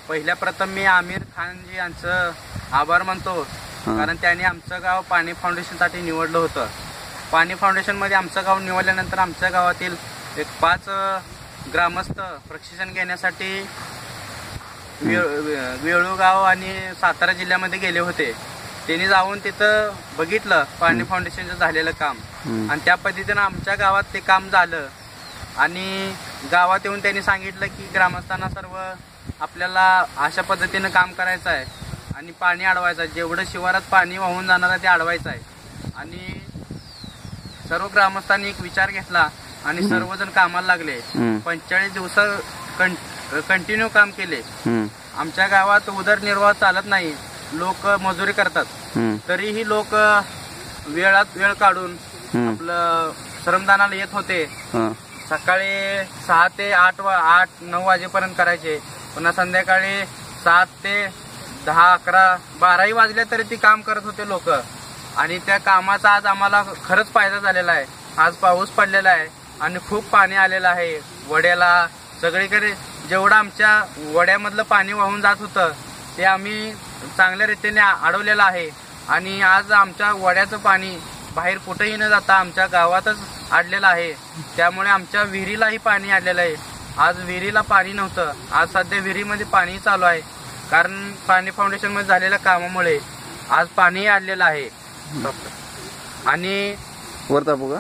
पहिल्या प्रथम मी आमिर खानजी यांचं आभार मानतो, कारण त्यांनी आमचं गाव पाणी फाउंडेशनसाठी निवडलं होतं. पाणी फाउंडेशनमध्ये आमचं गाव निवडल्यानंतर आमच्या गावातील एक 5 ग्रामस्थ प्रशिक्षण घेण्यासाठी वेळूगाव आणि सातारा जिल्ह्यामध्ये गेले होते. त्यांनी जाऊन तिथं बघितलं पाणी फाउंडेशनचं झालेलं काम, आणि त्या पद्धतीनं आमच्या गावात ते काम झालं. आणि गावात येऊन त्यांनी सांगितलं की ग्रामस्थांना सर्व आपल्याला अशा पद्धतीनं काम करायचं आहे आणि पाणी अडवायचं आहे, जेवढं शिवारात पाणी वाहून जाणार आहे ते अडवायचं आहे. आणि सर्व ग्रामस्थांनी एक विचार घेतला आणि सर्वजण कामाला लागले. 45 दिवस कंटिन्यू काम केले. आमच्या गावात उदरनिर्वाह चालत नाही, लोक मजुरी करतात, तरीही लोक वेळात वेळ काढून आपलं श्रमदानाला येत होते. सकाळी 6 ते 8-9 वाजेपर्यंत करायचे, पुन्हा संध्याकाळी 7 ते 10, 11, 12 वाजले तरी ती काम करत होते लोक. आणि त्या कामाचा आज आम्हाला खरंच फायदा झालेला आहे. आज पाऊस पडलेला आहे आणि खूप पाणी आलेलं आहे वड्याला, सगळीकडे जेवढं आमच्या वड्यामधलं पाणी वाहून जात होतं ते आम्ही चांगल्या रीतीने अडवलेलं आहे. आणि आज आमच्या वड्याचं पाणी बाहेर कुठेही न जाता आमच्या गावातच अडलेलं आहे. त्यामुळे आमच्या विहिरीलाही पाणी अडलेलं आहे. आज विहिरीला पाणी नव्हतं, आज सध्या विहिरीमध्ये पाणी चालू आहे, कारण पाणी फाउंडेशनमध्ये झालेल्या कामामुळे आज पाणी अडलेलं आहे. आणि वरता बघा.